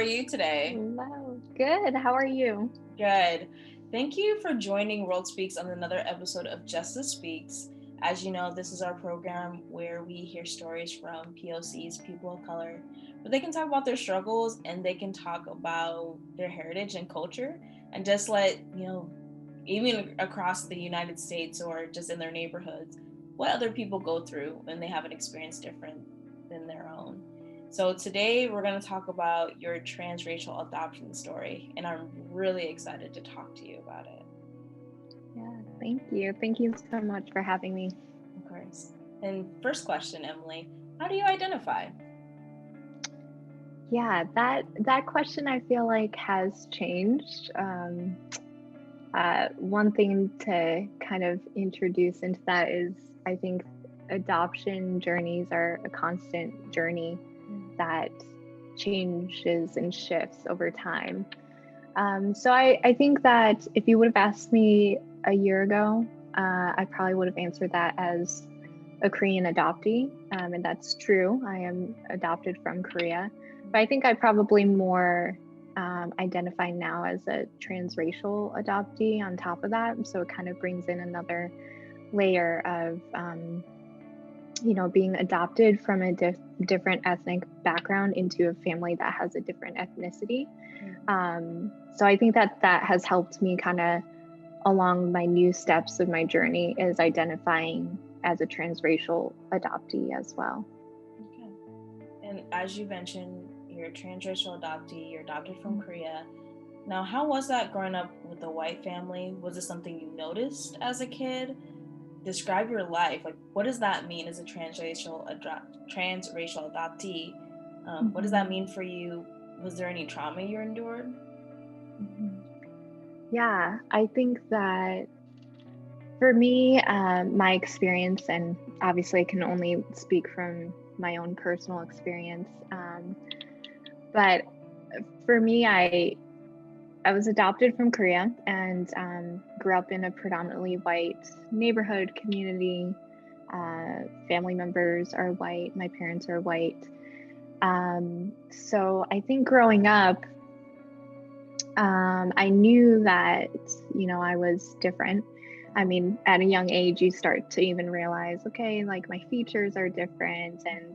are you today? Hello. Good. How are you? Good. Thank you for joining World Speaks on another episode of Justice Speaks. As you know, this is our program where we hear stories from POCs, people of color, where they can talk about their struggles and they can talk about their heritage and culture and just even across the United States or just in their neighborhoods, what other people go through when they have an experience different than their own. So today we're going to talk about your transracial adoption story, and I'm really excited to talk to you about it. Yeah, thank you. Thank you so much for having me. Of course. And first question, Emily, how do you identify? Yeah, that question I feel like has changed. One thing to kind of introduce into that is I think adoption journeys are a constant journey that changes and shifts over time. So I think that if you would have asked me a year ago, I probably would have answered that as a Korean adoptee. And that's true. I am adopted from Korea. But I think I probably more identify now as a transracial adoptee on top of that. So it kind of brings in another layer of, being adopted from a different ethnic background into a family that has a different ethnicity. So I think that has helped me kind of along my new steps of my journey is identifying as a transracial adoptee as well. Okay. And as you mentioned, you're a transracial adoptee, you're adopted from Korea. Now, how was that growing up with a white family? Was it something you noticed as a kid? Describe your life. Like, what does that mean as a transracial adoptee? What does that mean for you? Was there any trauma you endured? Yeah, I think that for me, my experience, and obviously I can only speak from my own personal experience, but for me, I was adopted from Korea and grew up in a predominantly white neighborhood community. Family members are white. My parents are white. So I think growing up, I knew that, I was different. I mean, at a young age, you start to even realize, okay, like my features are different. And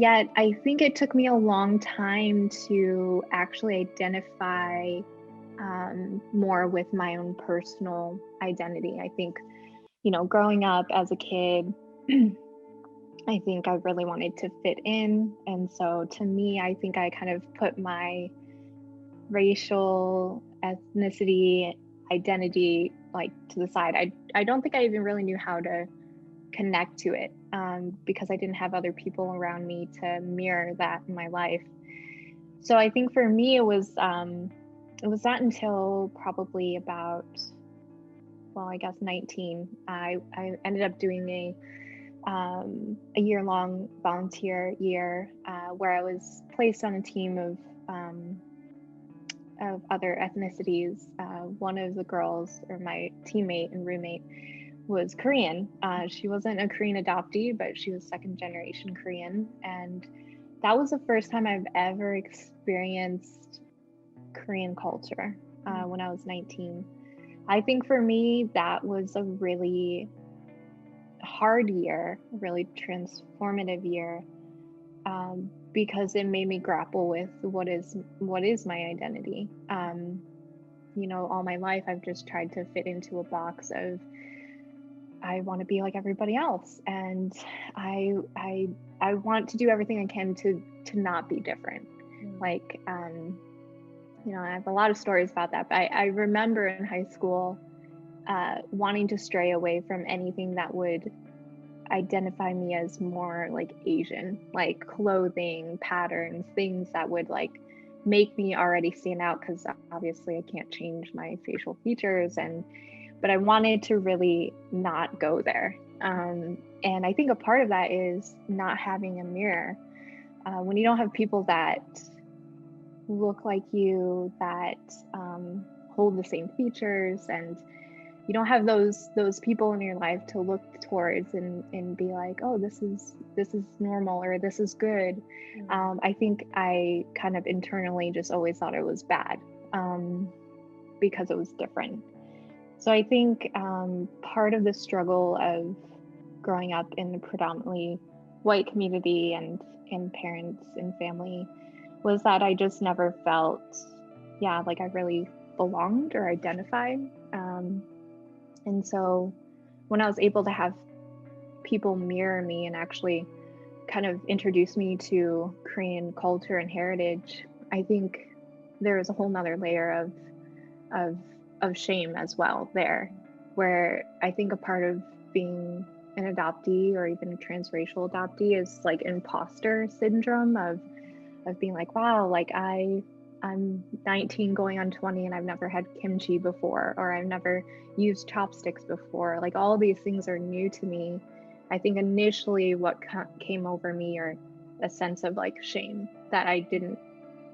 yet I think it took me a long time to actually identify more with my own personal identity. I think, growing up as a kid, I think I really wanted to fit in. And so to me, I think I kind of put my racial ethnicity identity like to the side. I don't think I even really knew how to connect to it because I didn't have other people around me to mirror that in my life. So I think for me it was not until probably about, well, I guess 19. I ended up doing a year-long volunteer year where I was placed on a team of other ethnicities. One of the girls, or my teammate and roommate, was Korean. She wasn't a Korean adoptee, but she was second generation Korean. And that was the first time I've ever experienced Korean culture when I was 19. I think for me, that was a really hard year, a really transformative year, because it made me grapple with what is my identity. All my life I've just tried to fit into a box of I want to be like everybody else, and I want to do everything I can to not be different. Like, I have a lot of stories about that, but I remember in high school wanting to stray away from anything that would identify me as more like Asian, like clothing patterns, things that would like make me already stand out, because obviously I can't change my facial features, but I wanted to really not go there. And I think a part of that is not having a mirror. When you don't have people that look like you, that hold the same features, and you don't have those people in your life to look towards and be like, oh, this is normal, or this is good. I think I kind of internally just always thought it was bad, because it was different. So I think part of the struggle of growing up in a predominantly white community and parents and family was that I just never felt, yeah, like I really belonged or identified. Um, and so when I was able to have people mirror me and actually kind of introduce me to Korean culture and heritage, I think there is a whole nother layer of of shame as well there, where I think a part of being an adoptee or even a transracial adoptee is like imposter syndrome of being like, wow, like I'm 19 going on 20 and I've never had kimchi before, or I've never used chopsticks before. Like all these things are new to me. I think initially what came over me are a sense of like shame that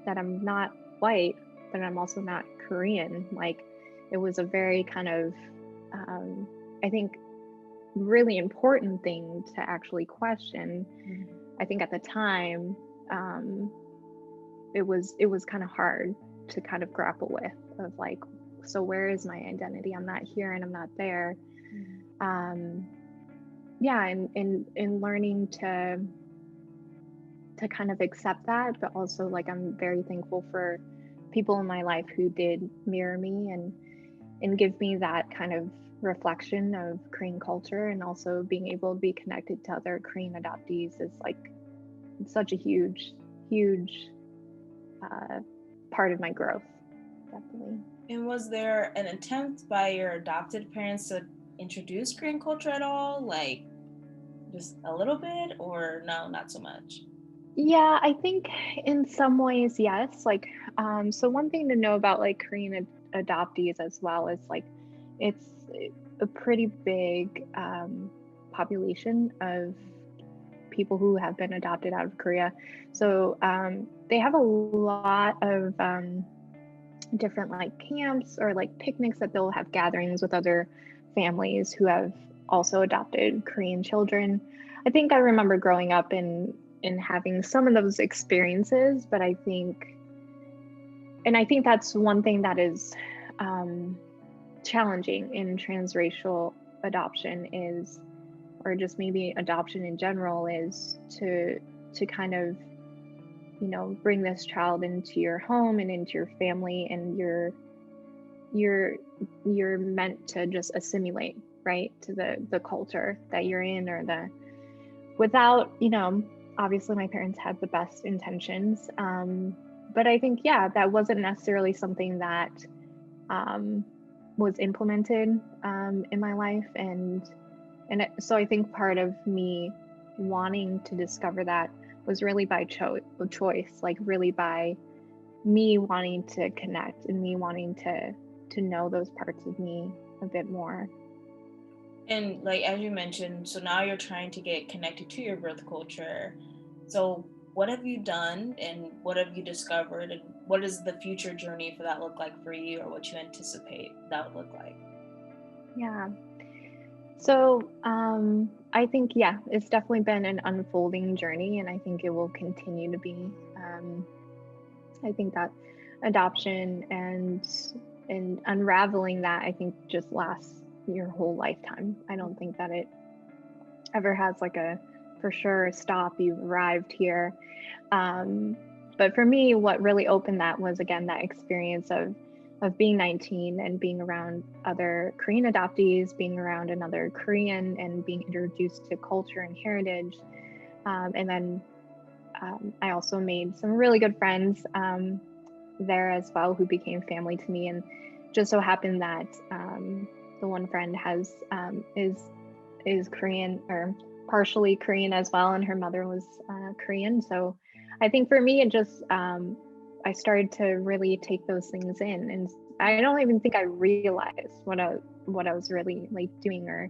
that I'm not white, but I'm also not Korean. Like it was a very kind of, I think, really important thing to actually question. I think at the time, it was kind of hard to kind of grapple with, of like, so where is my identity? I'm not here and I'm not there. Yeah, and learning to kind of accept that, but also like I'm very thankful for people in my life who did mirror me and give me that kind of reflection of Korean culture, and also being able to be connected to other Korean adoptees is like such a huge part of my growth, definitely. And was there an attempt by your adopted parents to introduce Korean culture at all? Like just a little bit, or no, not so much? Yeah, I think in some ways, yes. Like, so one thing to know about like Korean adoptees as well is like it's a pretty big population of people who have been adopted out of Korea. So they have a lot of different like camps or like picnics that they'll have gatherings with other families who have also adopted Korean children. I think I remember growing up in having some of those experiences, but I think that's one thing that is challenging in transracial adoption is, or just maybe adoption in general, is to kind of, you know, bring this child into your home and into your family, and you're meant to just assimilate right to the culture that you're in, or the, without, you know, obviously my parents had the best intentions, but I think, yeah, that wasn't necessarily something that was implemented in my life, and so I think part of me wanting to discover that was really by choice, like really by me wanting to connect and me wanting to know those parts of me a bit more. And like as you mentioned, so now you're trying to get connected to your birth culture. So what have you done and what have you discovered, and what does the future journey for that look like for you, or what you anticipate that would look like? Yeah. So I think, yeah, it's definitely been an unfolding journey, and I think it will continue to be. I think that adoption and unraveling that, I think, just lasts your whole lifetime. I don't think that it ever has like a for sure stop, you've arrived here. But for me, what really opened that was, again, that experience of being 19 and being around other Korean adoptees, being around another Korean, and being introduced to culture and heritage. And then I also made some really good friends there as well, who became family to me. And just so happened that the one friend is Korean, or partially Korean as well, and her mother was Korean. So I think for me, it just I started to really take those things in, and I don't even think I realized what I was really like doing or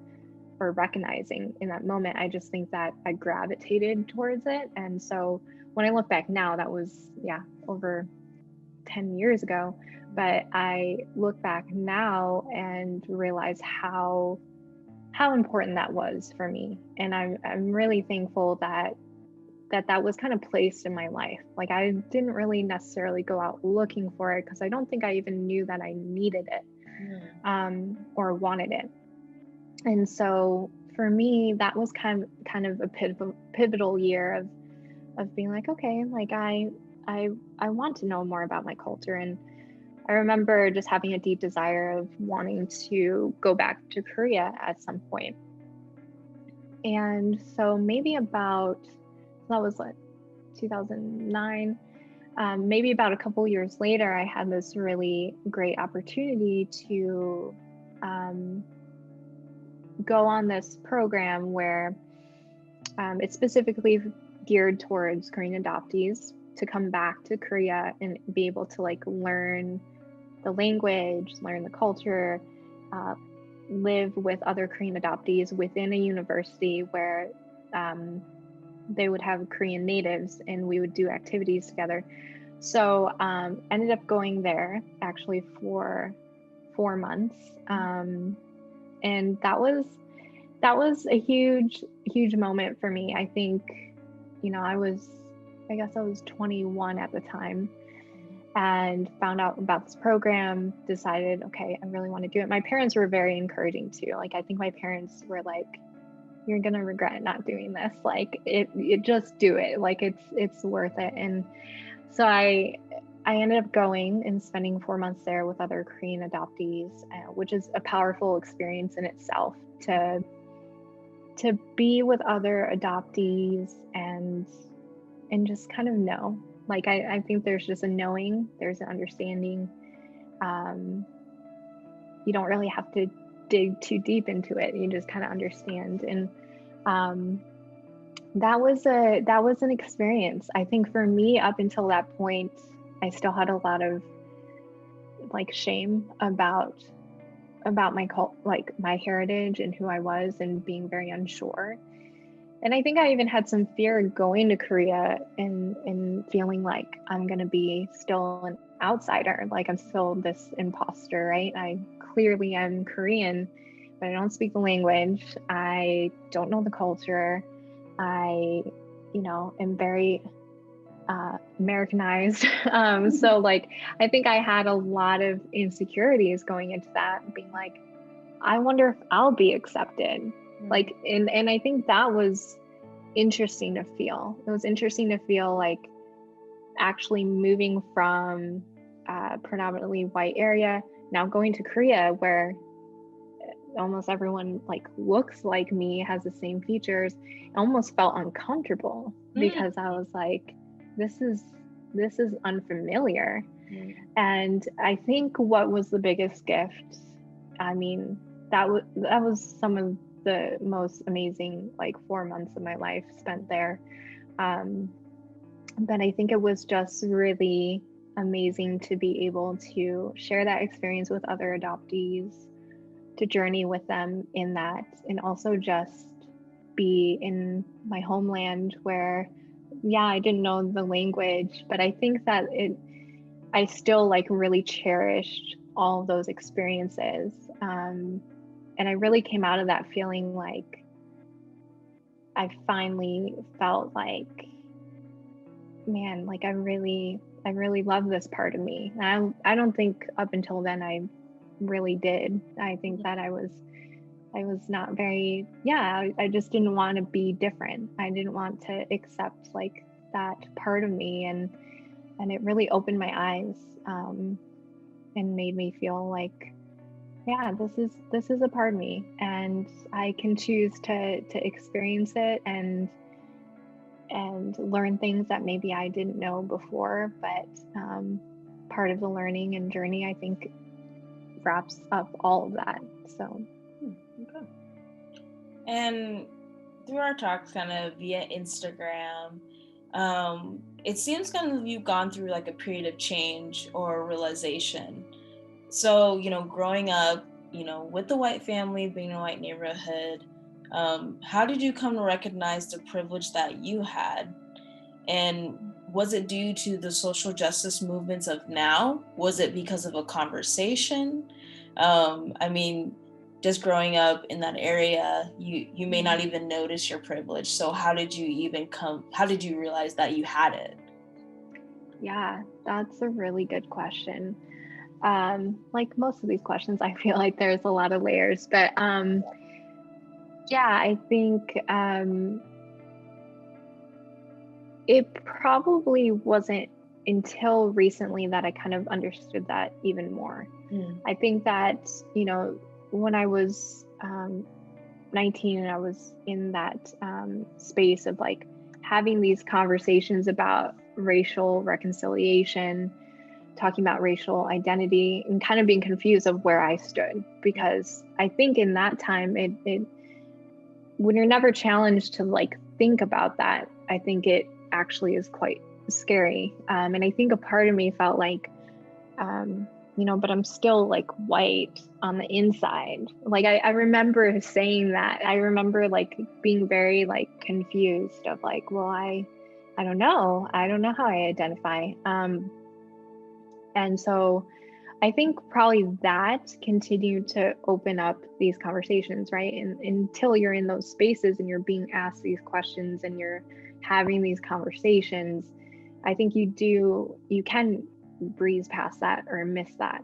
recognizing in that moment. I just think that I gravitated towards it, and so when I look back now, that was, yeah, over 10 years ago. But I look back now and realize how important that was for me. And I'm really thankful that was kind of placed in my life. Like I didn't really necessarily go out looking for it because I don't think I even knew that I needed it or wanted it. And so for me, that was kind of a pivotal year of being like, okay, like I want to know more about my culture. And I remember just having a deep desire of wanting to go back to Korea at some point. And so maybe that was like 2009. Maybe about a couple years later, I had this really great opportunity to go on this program where it's specifically geared towards Korean adoptees to come back to Korea and be able to like learn the language, learn the culture, live with other Korean adoptees within a university where they would have Korean natives and we would do activities together. So ended up going there actually for 4 months. And that was a huge moment for me. I think, I guess I was 21 at the time and found out about this program, decided, okay, I really want to do it. My parents were very encouraging too. Like, I think my parents were like, you're going to regret not doing this. Like it just do it. Like it's worth it. And so I ended up going and spending 4 months there with other Korean adoptees, which is a powerful experience in itself to be with other adoptees and just kind of know. Like I think there's just a knowing, there's an understanding. You don't really have to dig too deep into it. You just kind of understand. And that was an experience. I think for me, up until that point, I still had a lot of like shame about my heritage and who I was, and being very unsure. And I think I even had some fear going to Korea and feeling like I'm going to be still an outsider. Like I'm still this imposter, right? I clearly am Korean, but I don't speak the language. I don't know the culture. I, am very Americanized. So like, I think I had a lot of insecurities going into that, being like, I wonder if I'll be accepted. Like, and I think that was interesting to feel. It was interesting to feel like actually moving from a predominantly white area, now going to Korea where almost everyone like looks like me, has the same features. I almost felt uncomfortable because I was like, this is unfamiliar. And I think what was the biggest gift, I mean, that was some of the most amazing like 4 months of my life spent there. But I think it was just really amazing to be able to share that experience with other adoptees, to journey with them in that, and also just be in my homeland where, yeah, I didn't know the language, but I think that I still like really cherished all of those experiences. And I really came out of that feeling like I finally felt like, man, like I really love this part of me. And I don't think up until then I really did. I think that I was not very, I just didn't want to be different. I didn't want to accept like that part of me, and it really opened my eyes and made me feel like, yeah, this is a part of me, and I can choose to experience it and learn things that maybe I didn't know before. But part of the learning and journey, I think, wraps up all of that. So okay. And through our talks kind of via Instagram, it seems kind of you've gone through like a period of change or realization. So, growing up, with the white family, being in a white neighborhood, how did you come to recognize the privilege that you had? And was it due to the social justice movements of now? Was it because of a conversation? I mean, just growing up in that area, you may not even notice your privilege. So how did you realize that you had it? Yeah, that's a really good question. Like most of these questions, I feel like there's a lot of layers, but yeah, I think it probably wasn't until recently that I kind of understood that even more. I think that, when I was 19 and I was in that space of like having these conversations about racial reconciliation, talking about racial identity, and kind of being confused of where I stood, because I think in that time, it when you're never challenged to like think about that, I think it actually is quite scary. And I think a part of me felt like, but I'm still like white on the inside. Like I remember saying that. I remember like being very like confused of like, well, I don't know. I don't know how I identify. And so I think probably that continued to open up these conversations, right? And until you're in those spaces and you're being asked these questions and you're having these conversations, I think you can breeze past that or miss that.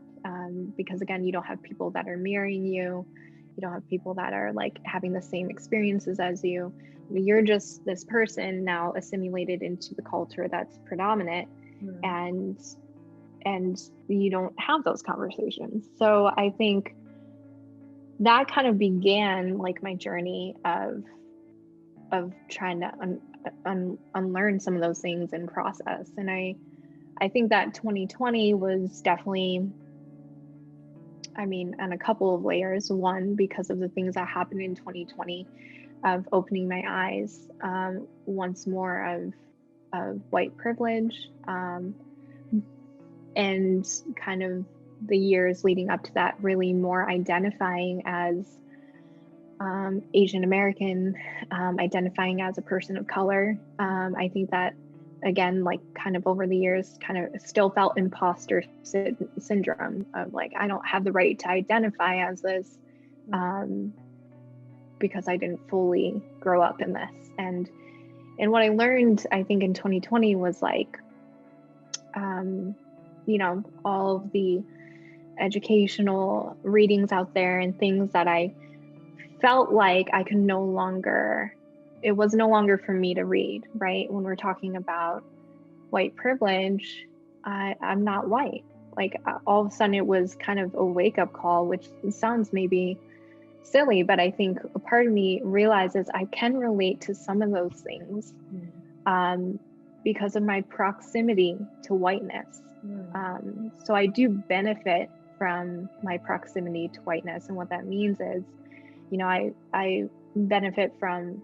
Because again, you don't have people that are mirroring you. You don't have people that are like having the same experiences as you. You're just this person now assimilated into the culture that's predominant. And you don't have those conversations. So I think that kind of began like my journey of trying to unlearn some of those things and process. And I think that 2020 was definitely, on a couple of layers. One, because of the things that happened in 2020 of opening my eyes once more of white privilege, and kind of the years leading up to that really more identifying as Asian American, identifying as a person of color. I think that, again, like kind of over the years, kind of still felt imposter syndrome of like, I don't have the right to identify as this because I didn't fully grow up in this. And what I learned, I think, in 2020 was like, all of the educational readings out there and things that I felt like I could it was no longer for me to read, right? When we're talking about white privilege, I'm not white. Like all of a sudden it was kind of a wake up call, which sounds maybe silly, but I think a part of me realizes I can relate to some of those things because of my proximity to whiteness. So I do benefit from my proximity to whiteness. And what that means is, I benefit from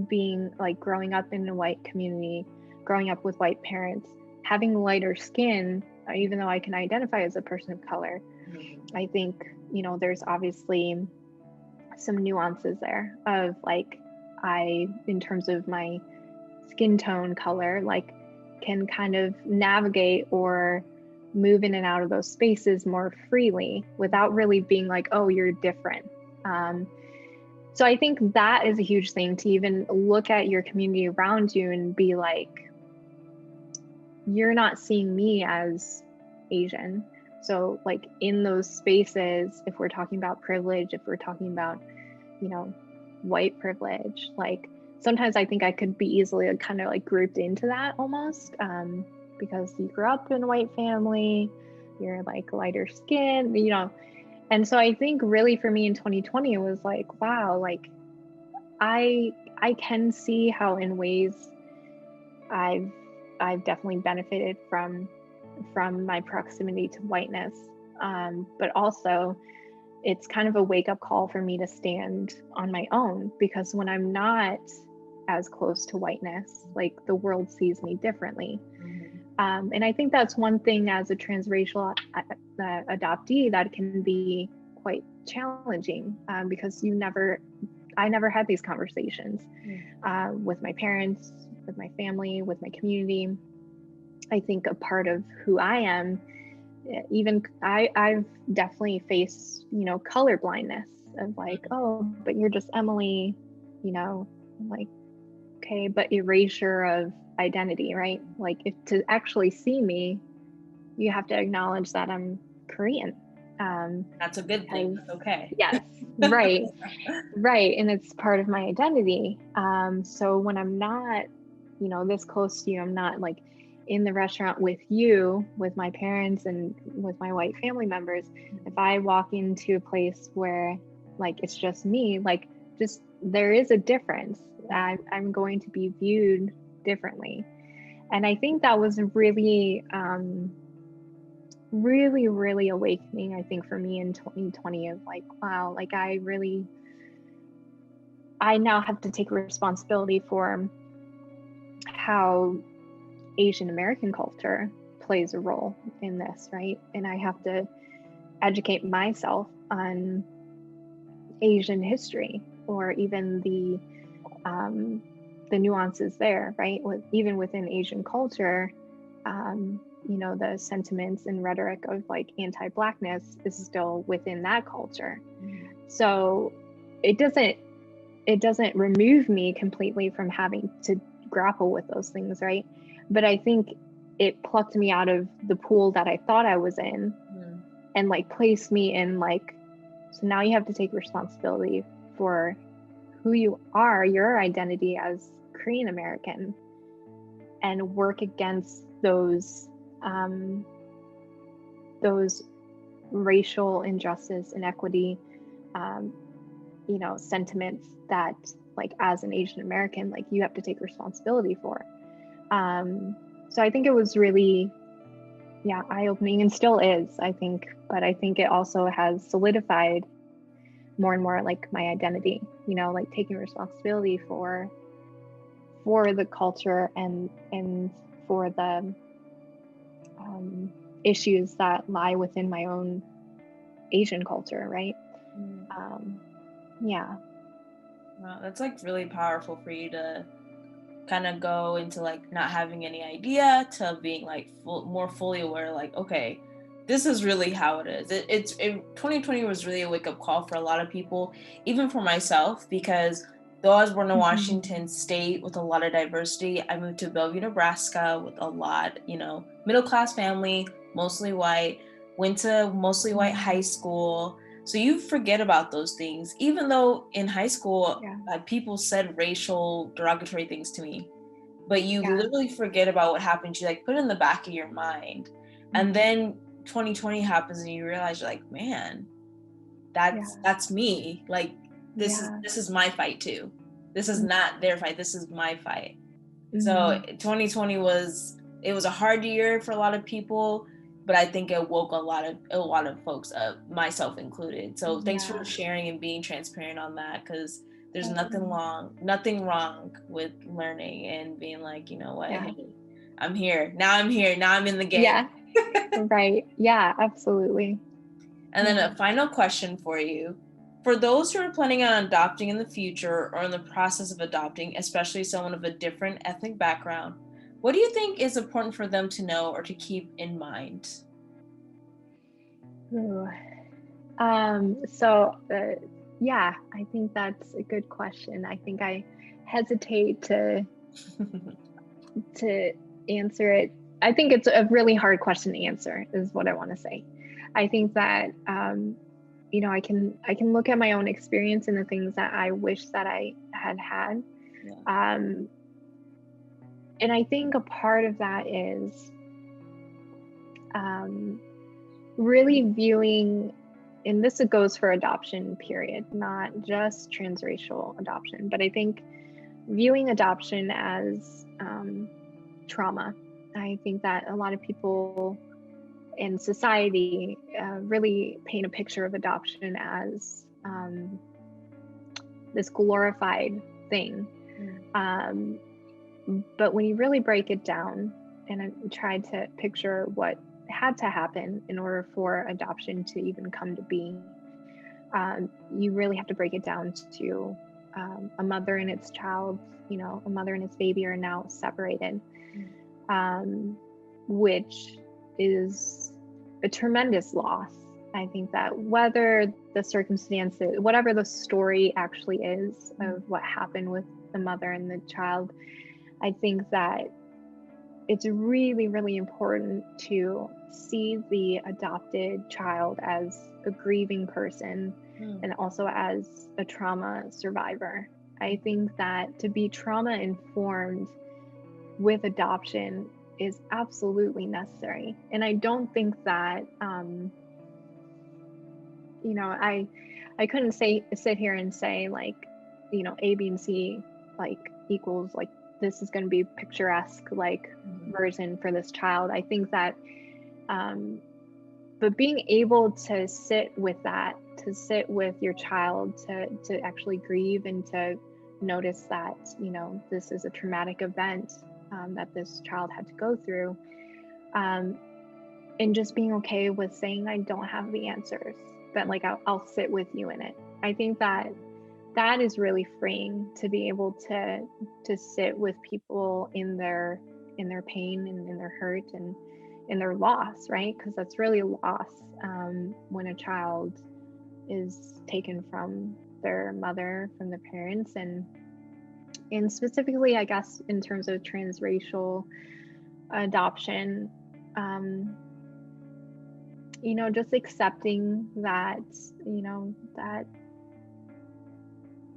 being like growing up in a white community, growing up with white parents, having lighter skin, even though I can identify as a person of color. I think, there's obviously some nuances there of like, in terms of my skin tone color, like can kind of navigate or move in and out of those spaces more freely without really being like, oh, you're different. So I think that is a huge thing, to even look at your community around you and be like, you're not seeing me as Asian. So like in those spaces, if we're talking about privilege, if we're talking about, white privilege, like sometimes I think I could be easily kind of like grouped into that almost, because you grew up in a white family, you're like lighter skin, and so I think really for me in 2020, it was like, wow, like I can see how in ways I've definitely benefited from my proximity to whiteness. But also it's kind of a wake up call for me to stand on my own, because when I'm not as close to whiteness, like the world sees me differently. And I think that's one thing as a transracial adoptee that can be quite challenging, because I never had these conversations with my parents, with my family, with my community. I think a part of who I am, even I've definitely faced, color blindness of like, oh, but you're just Emily, I'm like, okay, but erasure of identity, right? Like, if to actually see me, you have to acknowledge that I'm Korean. That's a good thing. That's okay. Yes, right, right, and it's part of my identity. So when I'm not, this close to you, I'm not like in the restaurant with you, with my parents and with my white family members. If I walk into a place where like it's just me, like just there is a difference. I'm going to be viewed differently. And I think that was really, really, really awakening, I think, for me in 2020 of like, wow, like I now have to take responsibility for how Asian American culture plays a role in this, right? And I have to educate myself on Asian history, or even the nuances there, right? Even within Asian culture, the sentiments and rhetoric of like anti-Blackness is still within that culture. So it doesn't remove me completely from having to grapple with those things, right? But I think it plucked me out of the pool that I thought I was in, and like placed me in like, so now you have to take responsibility for who you are, your identity as Korean American, and work against those racial injustice, inequity, sentiments that like as an Asian American, like you have to take responsibility for. So I think it was really, eye-opening, and still is, I think, but I think it also has solidified more and more like my identity, like taking responsibility for the culture and for the issues that lie within my own Asian culture, right? Yeah. Wow, that's like really powerful for you to kind of go into like not having any idea to being like more fully aware, like, okay, this is really how it is. 2020 was really a wake-up call for a lot of people, even for myself, because though I was born in Washington State with a lot of diversity, I moved to Bellevue, Nebraska with a lot, middle-class family, mostly white, went to mostly white high school. So you forget about those things, even though in high school, people said racial derogatory things to me, but you literally forget about what happened. You like put it in the back of your mind. And then 2020 happens and you realize you're like, man, that's me. Like, this is my fight too. This is not their fight. This is my fight. So 2020 was a hard year for a lot of people, but I think it woke a lot of folks up, myself included. So thanks for sharing and being transparent on that, because there's nothing wrong with learning and being like, you know what, hey, I'm here. Now I'm in the game. Yeah. Right. Yeah, absolutely. And then a final question for you. For those who are planning on adopting in the future or in the process of adopting, especially someone of a different ethnic background, what do you think is important for them to know or to keep in mind? I think that's a good question. I think I hesitate to answer it. I think it's a really hard question to answer, is what I want to say. I think that I can look at my own experience and the things that I wish that I had. And I think a part of that is really viewing, and this goes for adoption, period, not just transracial adoption, but I think viewing adoption as trauma. I think that a lot of people in society really paint a picture of adoption as this glorified thing. But when you really break it down, and I tried to picture what had to happen in order for adoption to even come to be, you really have to break it down to a mother and its child, a mother and its baby are now separated, which is a tremendous loss. I think that whether the circumstances, whatever the story actually is of what happened with the mother and the child, I think that it's really, really important to see the adopted child as a grieving person and also as a trauma survivor. I think that to be trauma informed with adoption is absolutely necessary. And I don't think that, I couldn't sit here and say like, A, B, and C like equals like this is going to be picturesque like version for this child. I think that, but being able to sit with that, to sit with your child, to actually grieve and to notice that, this is a traumatic event that this child had to go through, and just being okay with saying I don't have the answers, but like I'll sit with you in it. I think that is really freeing, to be able to sit with people in their pain and in their hurt and in their loss, right? Because that's really loss when a child is taken from their mother, from their parents, and specifically, I guess, in terms of transracial adoption, just accepting that, that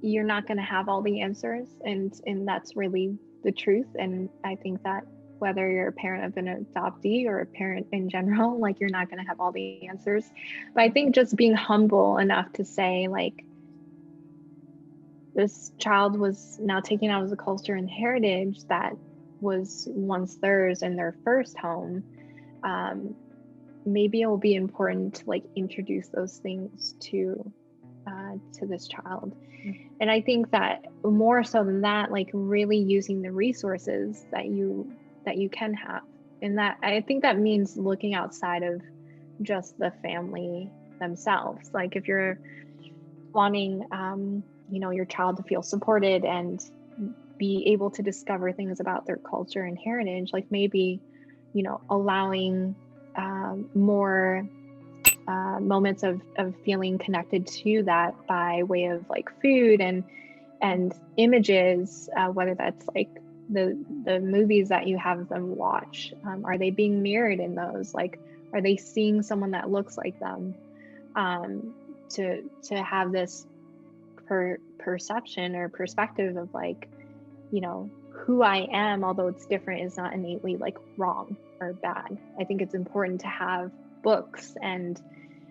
you're not going to have all the answers, and that's really the truth. And I think that whether you're a parent of an adoptee or a parent in general, like you're not going to have all the answers. But I think just being humble enough to say like, this child was now taken out of the culture and heritage that was once theirs in their first home. Maybe it will be important to like introduce those things to this child. And I think that more so than that, like really using the resources that you can have. And that, I think that means looking outside of just the family themselves. Like if you're wanting, your child to feel supported and be able to discover things about their culture and heritage, like maybe, allowing more moments of feeling connected to that by way of like food and images, whether that's like the movies that you have them watch. Are they being mirrored in those? Like, are they seeing someone that looks like them? To have this perception or perspective of like, who I am, although it's different, is not innately like wrong or bad. I think it's important to have books and,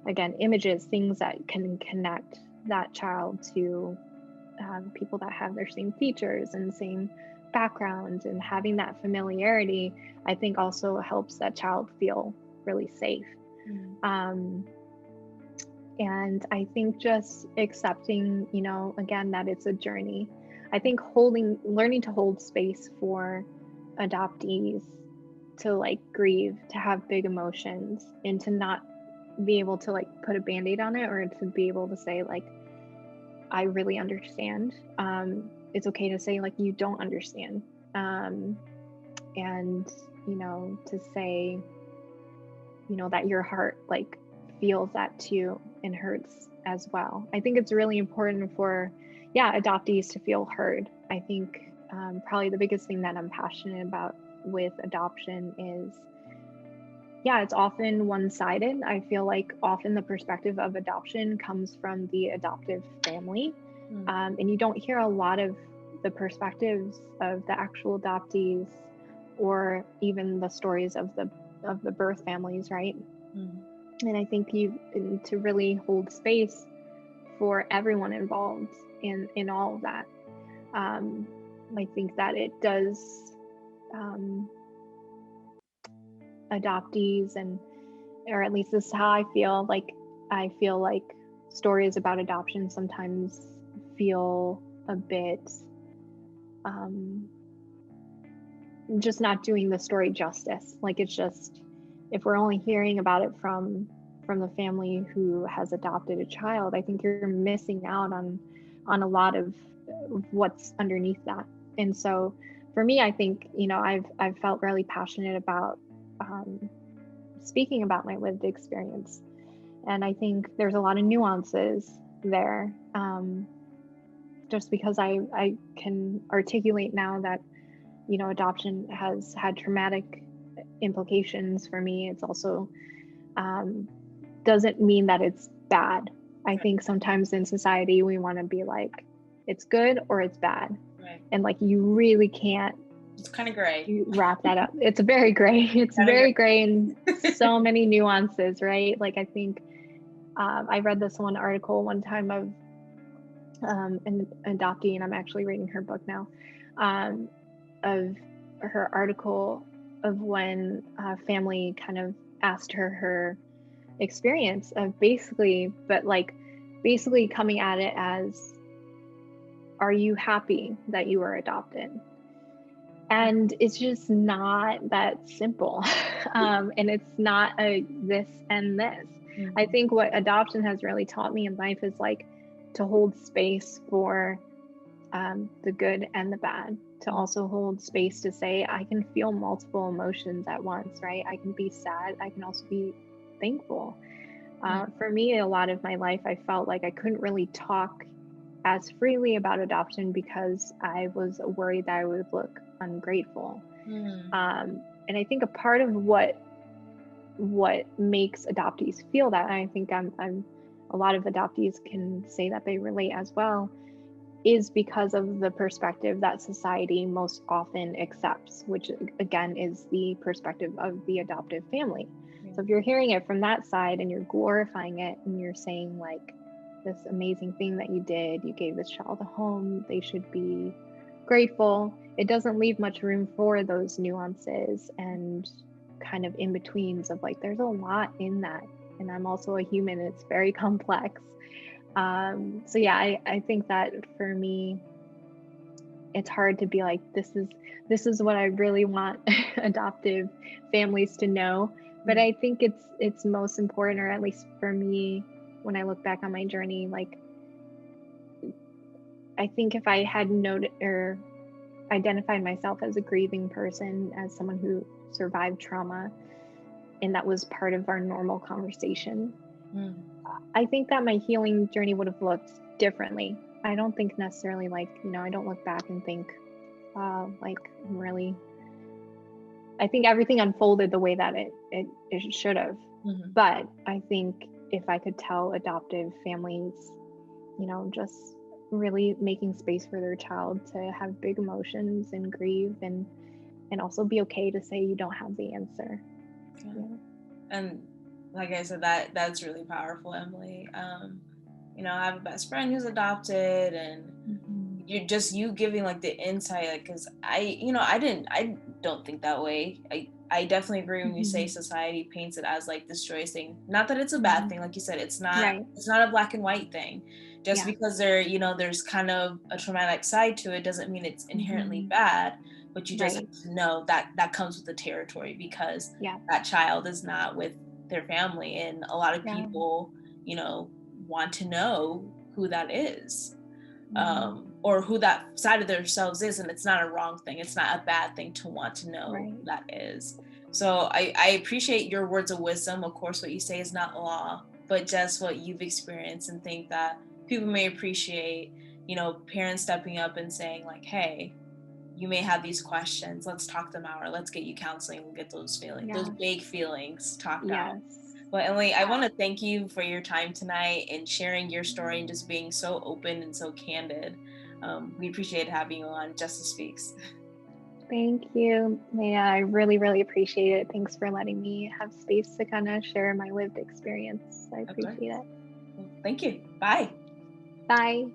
again, images, things that can connect that child to people that have their same features and same background, and having that familiarity, I think also helps that child feel really safe. And I think just accepting, again, that it's a journey. I think learning to hold space for adoptees to like grieve, to have big emotions, and to not be able to like put a band-aid on it, or to be able to say like, I really understand. It's okay to say like, you don't understand. And, to say, that your heart like feels that too and hurts as well. I think it's really important for, adoptees to feel heard. I think probably the biggest thing that I'm passionate about with adoption is, it's often one-sided. I feel like often the perspective of adoption comes from the adoptive family. And you don't hear a lot of the perspectives of the actual adoptees, or even the stories of the birth families, right? And I think to really hold space for everyone involved in all of that. I think that it does adoptees, or at least this is how I feel like stories about adoption sometimes feel a bit just not doing the story justice. Like, it's just, if we're only hearing about it from the family who has adopted a child, I think you're missing out on a lot of what's underneath that. And so for me, I think, I've felt really passionate about speaking about my lived experience. And I think there's a lot of nuances there. Just because I can articulate now that, adoption has had traumatic implications for me. It's also doesn't mean that it's bad. I think sometimes in society we want to be like, it's good or it's bad. Right. And like, you really can't. It's kind of gray. You wrap that up. It's very gray. It's very gray and so many nuances, right? Like, I think I read this one article one time of an adoptee, and I'm actually reading her book now, of her article of when a family kind of asked her experience of basically coming at it as, are you happy that you were adopted? And it's just not that simple. And it's not a this and this. Mm-hmm. I think what adoption has really taught me in life is like to hold space for the good and the bad, to also hold space to say, I can feel multiple emotions at once, right? I can be sad. I can also be thankful. For me, a lot of my life, I felt like I couldn't really talk as freely about adoption because I was worried that I would look ungrateful. And I think a part of what makes adoptees feel that, and I think a lot of adoptees can say that they relate as well, is because of the perspective that society most often accepts, which again is the perspective of the adoptive family. So if you're hearing it from that side and you're glorifying it and you're saying like, this amazing thing that you did, you gave this child a home, they should be grateful, it doesn't leave much room for those nuances and kind of in-betweens of like, there's a lot in that. And I'm also a human, it's very complex. So yeah, I think that for me, it's hard to be like, this is what I really want adoptive families to know. But I think it's most important, or at least for me, when I look back on my journey, like, I think if I had noted or identified myself as a grieving person, as someone who survived trauma, and that was part of our normal conversation, I think that my healing journey would have looked differently. I don't think necessarily like, I don't look back and think, like I'm really, I think everything unfolded the way that it should have. But I think if I could tell adoptive families, just really making space for their child to have big emotions and grieve and also be okay to say you don't have the answer. Yeah. And like I said, that's really powerful, Emily. I have a best friend who's adopted, and you giving like the insight, like, because I don't think that way. I definitely agree when you say society paints it as like this joyous thing. Not that it's a bad thing, like you said, it's not. Right. It's not a black and white thing. Just because there's kind of a traumatic side to it doesn't mean it's inherently bad. But you just have to know that comes with the territory, because that child is not with their family, and a lot of people, want to know who that is, or who that side of themselves is, and it's not a wrong thing. It's not a bad thing to want to know who that is. So I appreciate your words of wisdom. Of course, what you say is not law, but just what you've experienced, and think that people may appreciate, parents stepping up and saying like, hey, you may have these questions, let's talk them out, or let's get you counseling and get those feelings, those big feelings talked out. But Emily, I want to thank you for your time tonight and sharing your story and just being so open and so candid. We appreciate having you on Justice Speaks. Thank you, Leah. I really, really appreciate it. Thanks for letting me have space to kind of share my lived experience. I appreciate it. Well, thank you. Bye. Bye.